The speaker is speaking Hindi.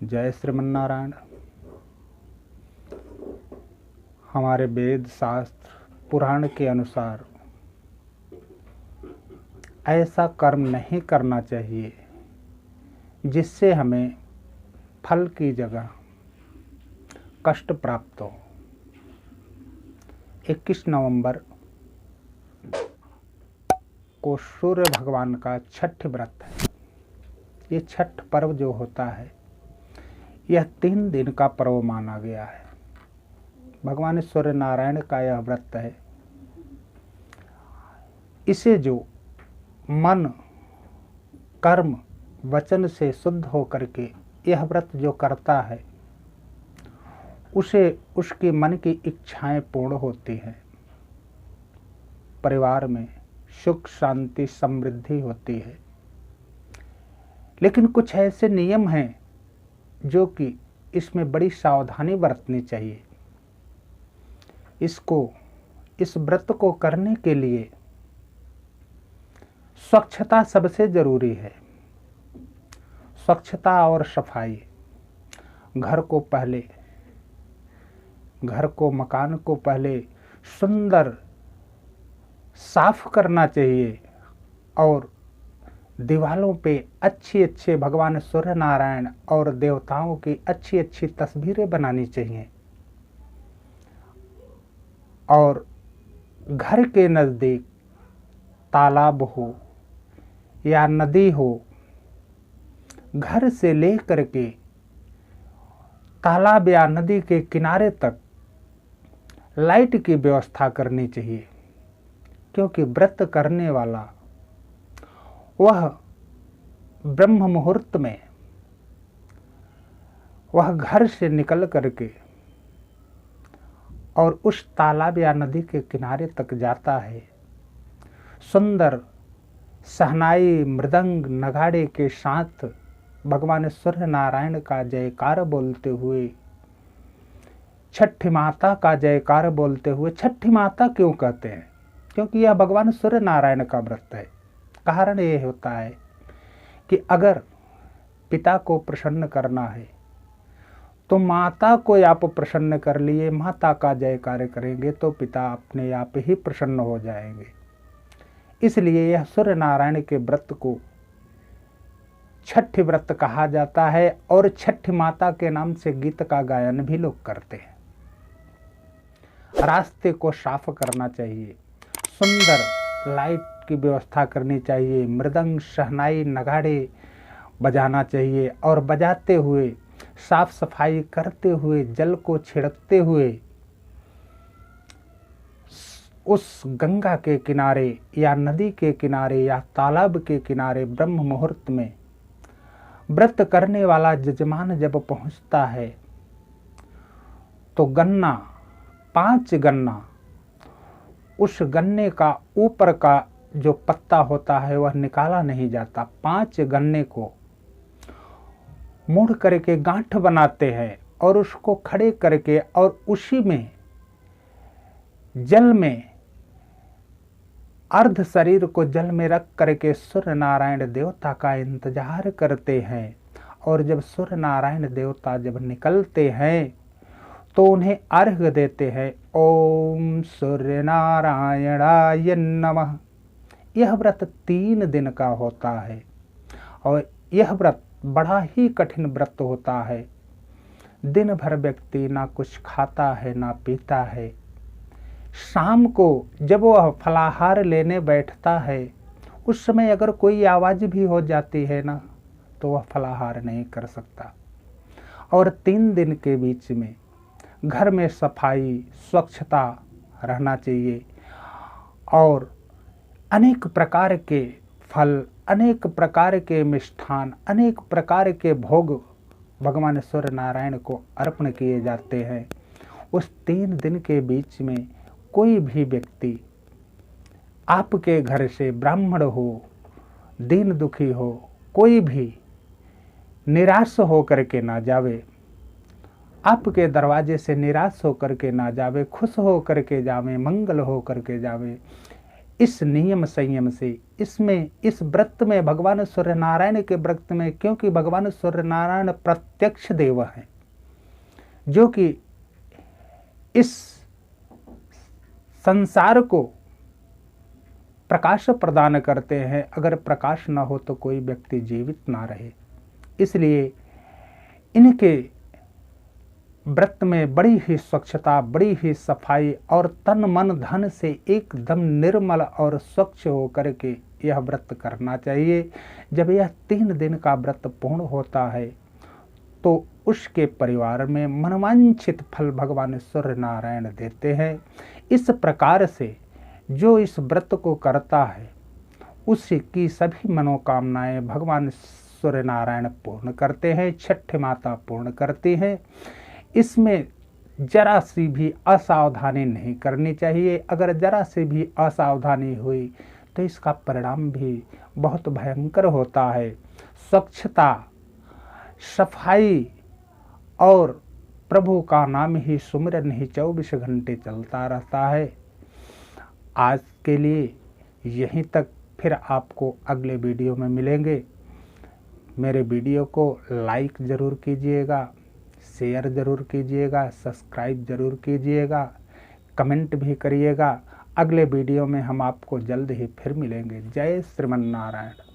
जय श्रीमन्नारायण। हमारे वेद शास्त्र पुराण के अनुसार ऐसा कर्म नहीं करना चाहिए जिससे हमें फल की जगह कष्ट प्राप्त हो। 21 नवंबर को सूर्य भगवान का छठ व्रत है। ये छठ पर्व जो होता है यह 3 दिन का पर्व माना गया है। भगवान सूर्य नारायण का यह व्रत है। इसे जो मन कर्म वचन से शुद्ध होकर के यह व्रत जो करता है उसे उसके मन की इच्छाएं पूर्ण होती हैं। परिवार में सुख शांति समृद्धि होती है। लेकिन कुछ ऐसे नियम हैं जो कि इसमें बड़ी सावधानी बरतनी चाहिए। इस व्रत को करने के लिए स्वच्छता सबसे जरूरी है। स्वच्छता और सफाई। घर को मकान को पहले सुंदर साफ करना चाहिए और दीवालों पे अच्छे भगवान सूर्य नारायण और देवताओं की अच्छी तस्वीरें बनानी चाहिए। और घर के नज़दीक तालाब हो या नदी हो, घर से लेकर के तालाब या नदी के किनारे तक लाइट की व्यवस्था करनी चाहिए। क्योंकि व्रत करने वाला वह ब्रह्म मुहूर्त में वह घर से निकल करके और उस तालाब या नदी के किनारे तक जाता है। सुंदर शहनाई मृदंग नगाड़े के साथ भगवान सूर्य नारायण का जयकार बोलते हुए, छठी माता का जयकार बोलते हुए। छठी माता क्यों कहते हैं? क्योंकि यह भगवान सूर्य नारायण का व्रत है। कारण ये होता है कि अगर पिता को प्रसन्न करना है तो माता को आप प्रसन्न कर लिए, माता का जयकार करेंगे तो पिता अपने आप ही प्रसन्न हो जाएंगे। इसलिए यह सूर्य नारायण के व्रत को छठ व्रत कहा जाता है और छठ माता के नाम से गीत का गायन भी लोग करते हैं। रास्ते को साफ करना चाहिए, सुंदर लाइट की व्यवस्था करनी चाहिए, मृदंग शहनाई नगाड़े बजाना चाहिए और बजाते हुए साफ सफाई करते हुए जल को छिड़कते हुए उस गंगा के किनारे या नदी के किनारे या तालाब के किनारे ब्रह्म मुहूर्त में व्रत करने वाला यजमान जब पहुंचता है तो 5 गन्ना उस गन्ने का ऊपर का जो पत्ता होता है वह निकाला नहीं जाता। 5 गन्ने को मुड़ करके गांठ बनाते हैं और उसको खड़े करके और उसी में जल में अर्ध शरीर को जल में रख करके सूर्य नारायण देवता का इंतजार करते हैं। और जब सूर्य नारायण देवता जब निकलते हैं तो उन्हें अर्घ्य देते हैं। ओम सूर्य नारायणाय नमः। यह व्रत 3 दिन का होता है और यह व्रत बड़ा ही कठिन व्रत होता है। दिन भर व्यक्ति ना कुछ खाता है ना पीता है। शाम को जब वह फलाहार लेने बैठता है उस समय अगर कोई आवाज़ भी हो जाती है ना तो वह फलाहार नहीं कर सकता। और 3 दिन के बीच में घर में सफाई स्वच्छता रहना चाहिए और अनेक प्रकार के फल, अनेक प्रकार के मिष्ठान, अनेक प्रकार के भोग भगवान सूर्य नारायण को अर्पण किए जाते हैं। उस 3 दिन के बीच में कोई भी व्यक्ति आपके घर से ब्राह्मण हो, दीन दुखी हो, कोई भी निराश हो करके ना जावे। आपके दरवाजे से निराश होकर के ना जावे, खुश हो करके जावे, मंगल हो करके जावे। इस नियम संयम से, इसमें इस व्रत में, भगवान सूर्य नारायण के व्रत में, क्योंकि भगवान सूर्य नारायण प्रत्यक्ष देव हैं जो कि इस संसार को प्रकाश प्रदान करते हैं। अगर प्रकाश न हो तो कोई व्यक्ति जीवित ना रहे। इसलिए इनके व्रत में बड़ी ही स्वच्छता, बड़ी ही सफाई और तन मन धन से एकदम निर्मल और स्वच्छ होकर के यह व्रत करना चाहिए। जब यह 3 दिन का व्रत पूर्ण होता है तो उसके परिवार में मनवांछित फल भगवान सूर्य नारायण देते हैं। इस प्रकार से जो इस व्रत को करता है उसकी सभी मनोकामनाएं भगवान सूर्य नारायण पूर्ण करते हैं, छठ माता पूर्ण करती हैं। इसमें जरा सी भी असावधानी नहीं करनी चाहिए। अगर जरा सी भी असावधानी हुई तो इसका परिणाम भी बहुत भयंकर होता है। स्वच्छता, सफाई और प्रभु का नाम ही सुमिरन ही 24 घंटे चलता रहता है। आज के लिए यहीं तक, फिर आपको अगले वीडियो में मिलेंगे। मेरे वीडियो को लाइक ज़रूर कीजिएगा, शेयर ज़रूर कीजिएगा, सब्सक्राइब ज़रूर कीजिएगा, कमेंट भी करिएगा। अगले वीडियो में हम आपको जल्द ही फिर मिलेंगे। जय श्रीमन नारायण।